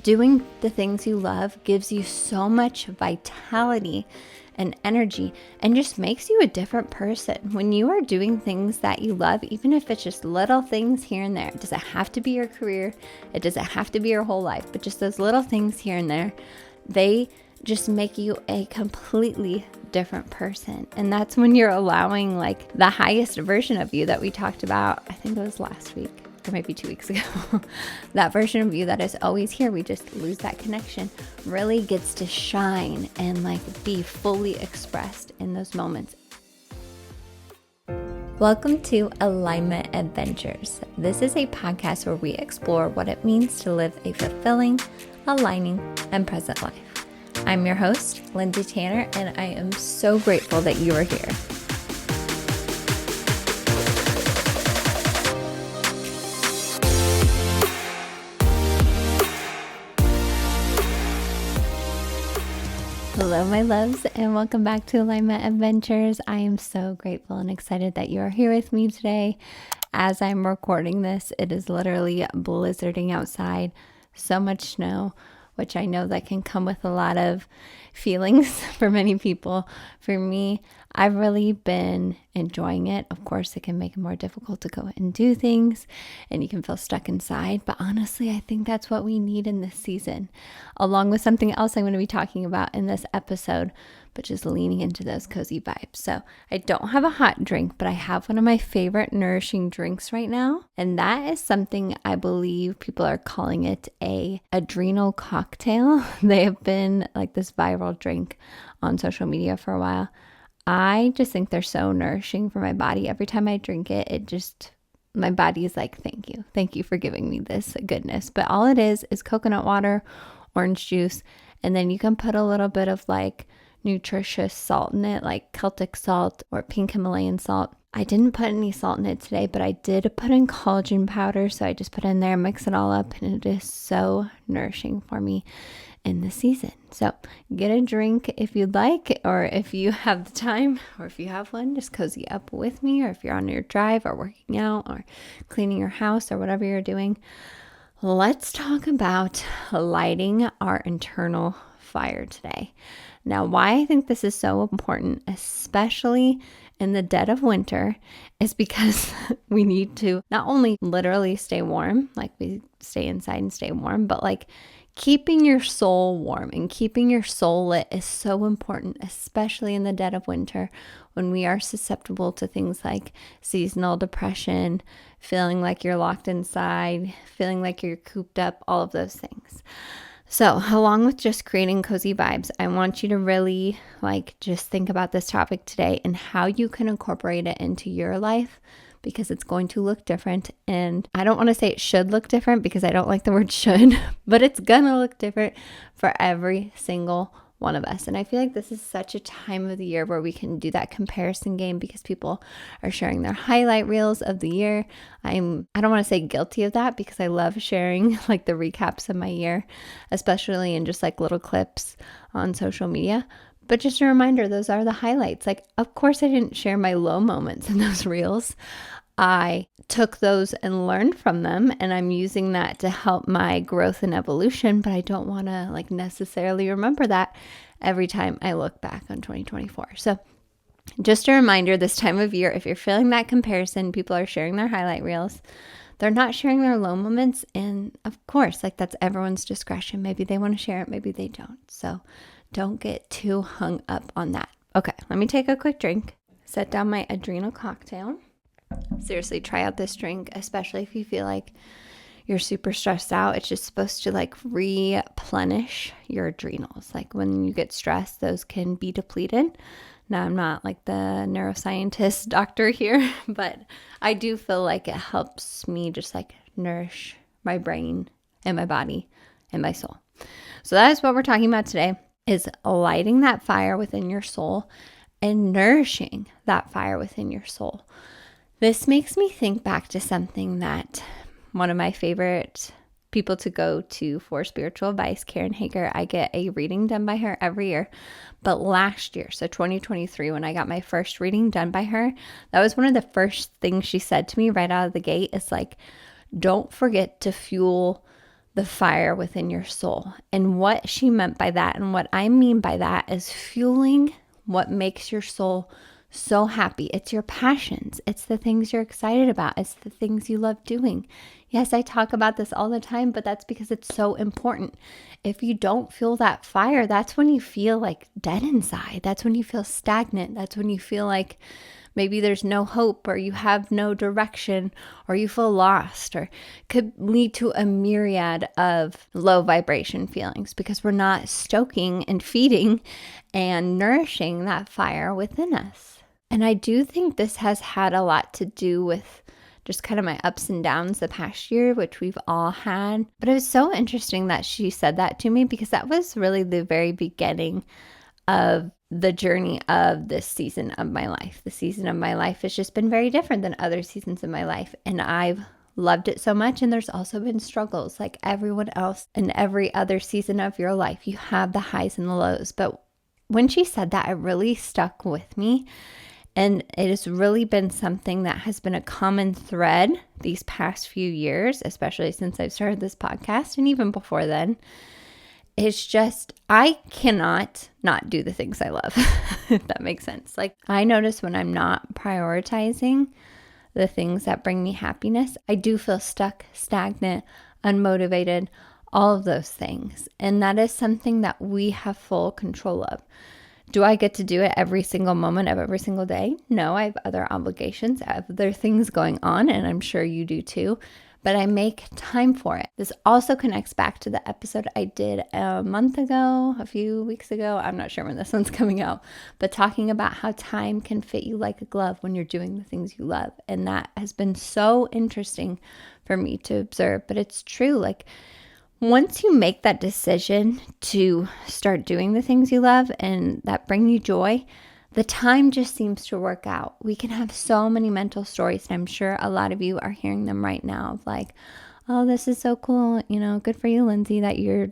Doing the things you love gives you so much vitality and energy and just makes you a different person. When you are doing things that you love, even if it's just little things here and there, it doesn't have to be your career, it doesn't have to be your whole life, but just those little things here and there, they just make you a completely different person. And that's when you're allowing like the highest version of you that we talked about, I think it was last week or maybe 2 weeks ago, that version of you that is always here, we just lose that connection, really gets to shine and like be fully expressed in those moments. Welcome to Alignment Adventures. This is a podcast where we explore what it means to live a fulfilling, aligning, and present life. I'm your host, Lindsay Tanner, and I am so grateful that you are here. Hello, my loves, and welcome back to Alignment Adventures. I am so grateful and excited that you are here with me today. As I'm recording this, it is literally blizzarding outside, so much snow, which I know that can come with a lot of feelings for many people. For me, I've really been enjoying it. Of course, it can make it more difficult to go and do things and you can feel stuck inside. But honestly, I think that's what we need in this season, along with something else I'm going to be talking about in this episode, but just leaning into those cozy vibes. So I don't have a hot drink, but I have one of my favorite nourishing drinks right now. And that is something I believe people are calling it a adrenal cocktail. They have been like this viral drink on social media for a while. I just think they're so nourishing for my body. Every time I drink it, my body is like, thank you. Thank you for giving me this goodness. But all it is coconut water, orange juice, and then you can put a little bit of like nutritious salt in it, like Celtic salt or pink Himalayan salt. I didn't put any salt in it today, but I did put in collagen powder. So I just put it in there, mix it all up, and it is so nourishing for me in the season. So get a drink if you'd like, or if you have the time, or if you have one, just cozy up with me, or if you're on your drive or working out or cleaning your house or whatever you're doing. Let's talk about lighting our internal fire today. Now, why I think this is so important, especially in the dead of winter, is because we need to not only literally stay warm, like we stay inside and stay warm, but like keeping your soul warm and keeping your soul lit is so important, especially in the dead of winter when we are susceptible to things like seasonal depression, feeling like you're locked inside, feeling like you're cooped up, all of those things. So along with just creating cozy vibes, I want you to really just think about this topic today and how you can incorporate it into your life, because it's going to look different. And I don't want to say it should look different because I don't like the word should, but it's gonna look different for every single one of us. And I feel like this is such a time of the year where we can do that comparison game because people are sharing their highlight reels of the year. I don't want to say guilty of that because I love sharing like the recaps of my year, especially in just like little clips on social media. But just a reminder, those are the highlights. Like, of course, I didn't share my low moments in those reels. I took those and learned from them, and I'm using that to help my growth and evolution, but I don't want to necessarily remember that every time I look back on 2024. So just a reminder, this time of year, if you're feeling that comparison, people are sharing their highlight reels. They're not sharing their low moments, and of course, that's everyone's discretion. Maybe they want to share it, maybe they don't. So don't get too hung up on that. Okay, let me take a quick drink, set down my adrenal cocktail. Seriously, try out this drink, especially if you feel like you're super stressed out. It's just supposed to replenish your adrenals. Like when you get stressed, those can be depleted. Now, I'm not like the neuroscientist doctor here, but I do feel like it helps me just nourish my brain and my body and my soul. So that is what we're talking about today, is lighting that fire within your soul and nourishing that fire within your soul. This makes me think back to something that one of my favorite people to go to for spiritual advice, Karen Hager. I get a reading done by her every year. But last year, so 2023, when I got my first reading done by her, that was one of the first things she said to me right out of the gate. It's don't forget to fuel the fire within your soul. And what she meant by that, and what I mean by that, is fueling what makes your soul so happy. It's your passions. It's the things you're excited about. It's the things you love doing. Yes, I talk about this all the time, but that's because it's so important. If you don't feel that fire, that's when you feel like dead inside. That's when you feel stagnant. That's when you feel like maybe there's no hope, or you have no direction, or you feel lost, or could lead to a myriad of low vibration feelings because we're not stoking and feeding and nourishing that fire within us. And I do think this has had a lot to do with just kind of my ups and downs the past year, which we've all had. But it was so interesting that she said that to me, because that was really the very beginning of the journey of this season of my life. The season of my life has just been very different than other seasons of my life. And I've loved it so much. And there's also been struggles like everyone else in every other season of your life. You have the highs and the lows. But when she said that, it really stuck with me. And it has really been something that has been a common thread these past few years, especially since I've started this podcast, and even before then. It's just, I cannot not do the things I love, if that makes sense. Like, I notice when I'm not prioritizing the things that bring me happiness, I do feel stuck, stagnant, unmotivated, all of those things. And that is something that we have full control of. Do I get to do it every single moment of every single day? No, I have other obligations. I have other things going on, and I'm sure you do too. But I make time for it. This also connects back to the episode I did a month ago, a few weeks ago. I'm not sure when this one's coming out, but talking about how time can fit you like a glove when you're doing the things you love. And that has been so interesting for me to observe, but it's true. Like, once you make that decision to start doing the things you love and that bring you joy, the time just seems to work out. We can have so many mental stories, and I'm sure a lot of you are hearing them right now of like, oh, this is so cool. Good for you, Lindsay, that you're,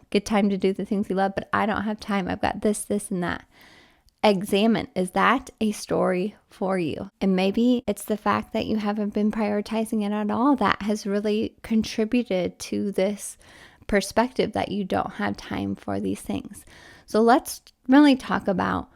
get time to do the things you love, but I don't have time. I've got this, and that. Examine, is that a story for you? And maybe it's the fact that you haven't been prioritizing it at all that has really contributed to this perspective that you don't have time for these things. So let's really talk about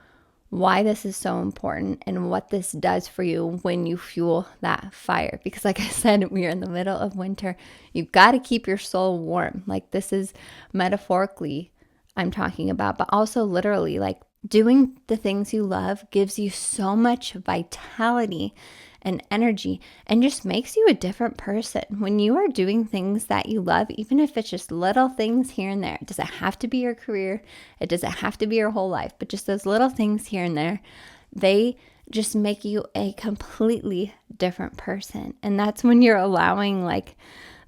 why this is so important and what this does for you when you fuel that fire. Because like I said, we are in the middle of winter. You've got to keep your soul warm. Like, this is metaphorically I'm talking about, but also literally, like, doing the things you love gives you so much vitality and energy and just makes you a different person. When you are doing things that you love, even if it's just little things here and there, it doesn't have to be your career, it doesn't have to be your whole life, but just those little things here and there, they just make you a completely different person. And that's when you're allowing like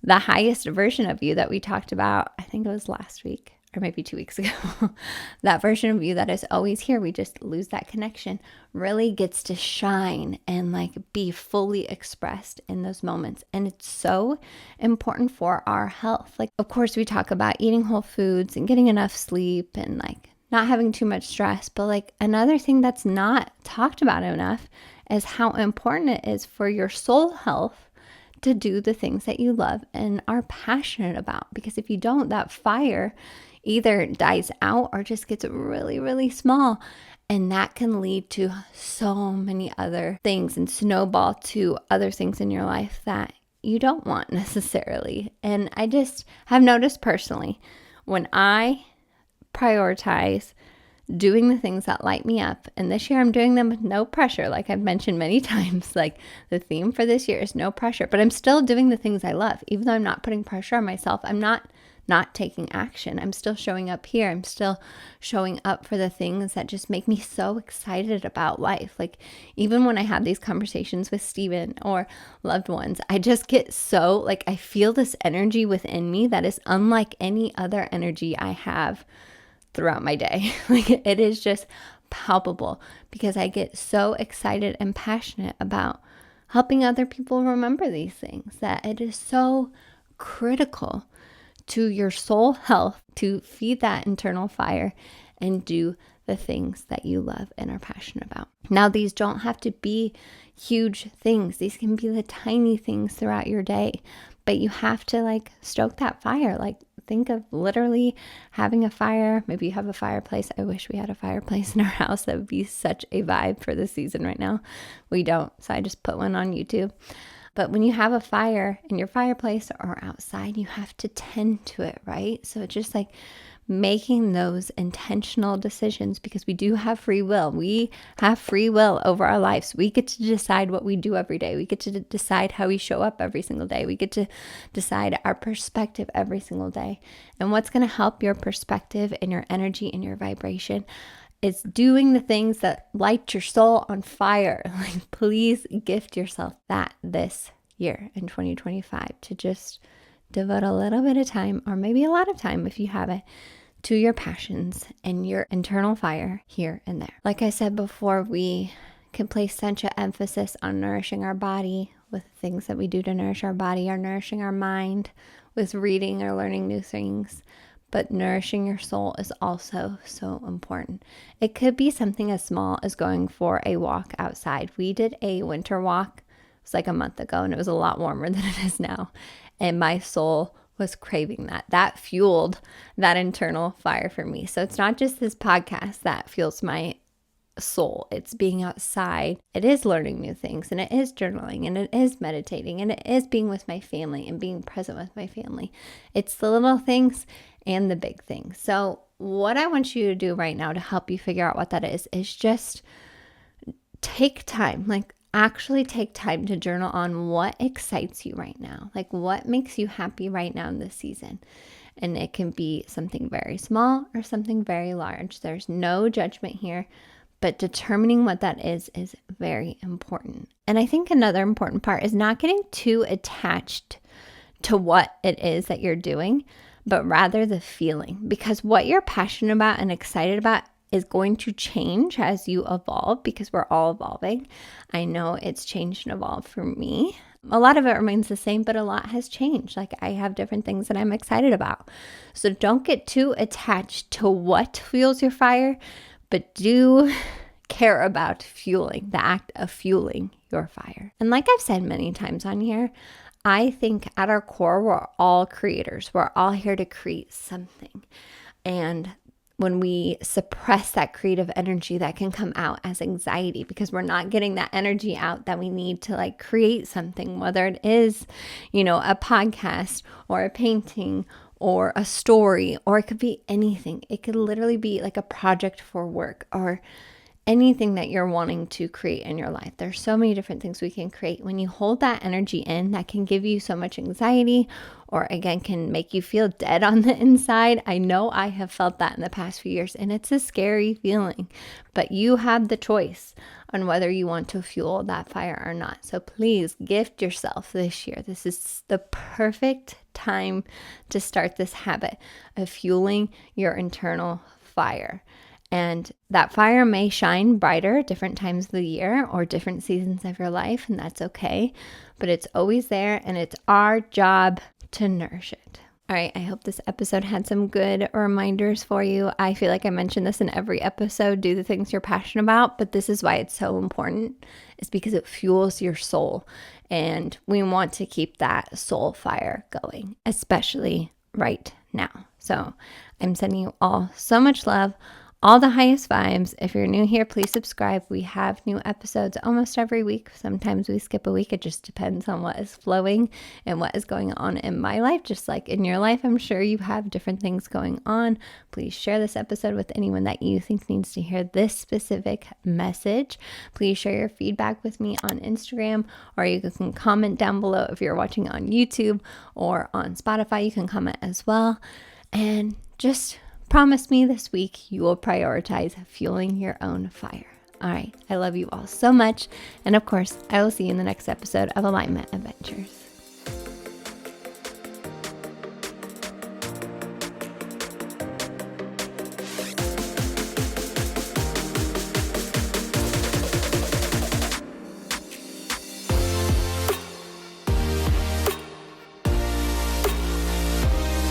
the highest version of you that we talked about, I think it was last week, or maybe 2 weeks ago, that version of you that is always here, we just lose that connection, really gets to shine and like be fully expressed in those moments. And it's so important for our health. Like, of course, we talk about eating whole foods and getting enough sleep and like not having too much stress. But like, another thing that's not talked about enough is how important it is for your soul health to do the things that you love and are passionate about. Because if you don't, that fire either dies out or just gets really, really small. And that can lead to so many other things and snowball to other things in your life that you don't want necessarily. And I just have noticed personally, when I prioritize doing the things that light me up, and this year I'm doing them with no pressure, like I've mentioned many times, like the theme for this year is no pressure, but I'm still doing the things I love. Even though I'm not putting pressure on myself, I'm not taking action. I'm still showing up here. I'm still showing up for the things that just make me so excited about life. Like, even when I have these conversations with Steven or loved ones, I just get so like, I feel this energy within me that is unlike any other energy I have throughout my day. Like, it is just palpable because I get so excited and passionate about helping other people remember these things, that it is so critical to your soul health to feed that internal fire and do the things that you love and are passionate about. Now, these don't have to be huge things. These can be the tiny things throughout your day. but you have to like stoke that fire. Like think of literally having a fire. Maybe you have a fireplace. I wish we had a fireplace in our house. That would be such a vibe for the season right now. We don't, so I just put one on YouTube. But when you have a fire in your fireplace or outside, you have to tend to it, right? So it's just like making those intentional decisions, because we do have free will. We have free will over our lives. We get to decide what we do every day. We get to decide how we show up every single day. We get to decide our perspective every single day. And what's going to help your perspective and your energy and your vibration is doing the things that light your soul on fire. Like, please gift yourself that this year in 2025 to just devote a little bit of time, or maybe a lot of time if you have it, to your passions and your internal fire here and there. Like I said before, we can place such an emphasis on nourishing our body with things that we do to nourish our body, or nourishing our mind with reading or learning new things. But nourishing your soul is also so important. It could be something as small as going for a walk outside. We did a winter walk. It was like a month ago, and it was a lot warmer than it is now. And my soul was craving that. That fueled that internal fire for me. So it's not just this podcast that fuels my soul. It's being outside. It is learning new things, and it is journaling, and it is meditating, and it is being with my family and being present with my family. It's the little things and the big things. So what I want you to do right now to help you figure out what that is just take time, like actually take time to journal on what excites you right now. Like what makes you happy right now in this season. And it can be something very small or something very large. There's no judgment here, but determining what that is very important. And I think another important part is not getting too attached to what it is that you're doing, but rather the feeling, because what you're passionate about and excited about is going to change as you evolve, because we're all evolving. I know it's changed and evolved for me. A lot of it remains the same, but a lot has changed. Like I have different things that I'm excited about. So don't get too attached to what fuels your fire, but do care about fueling, the act of fueling your fire. And like I've said many times on here, I think at our core, we're all creators. We're all here to create something. And when we suppress that creative energy, that can come out as anxiety, because we're not getting that energy out that we need to like create something, whether it is, a podcast or a painting or a story, or it could be anything. It could literally be like a project for work or anything that you're wanting to create in your life. There's so many different things we can create. When you hold that energy in, that can give you so much anxiety, or again, can make you feel dead on the inside. I know I have felt that in the past few years, and it's a scary feeling, but you have the choice on whether you want to fuel that fire or not. So please gift yourself this year. This is the perfect time to start this habit of fueling your internal fire. And that fire may shine brighter at different times of the year or different seasons of your life, and that's okay. But it's always there, and it's our job to nourish it. All right, I hope this episode had some good reminders for you. I feel like I mention this in every episode, do the things you're passionate about, but this is why it's so important. It's because it fuels your soul, and we want to keep that soul fire going, especially right now. So I'm sending you all so much love, all the highest vibes. If you're new here, please subscribe. We have new episodes almost every week. Sometimes we skip a week. It just depends on what is flowing and what is going on in my life. Just like in your life, I'm sure you have different things going on. Please share this episode with anyone that you think needs to hear this specific message. Please share your feedback with me on Instagram, or you can comment down below if you're watching on YouTube or on Spotify. You can comment as well. And just promise me this week you will prioritize fueling your own fire. All right. I love you all so much. And of course, I will see you in the next episode of Alignment Adventures.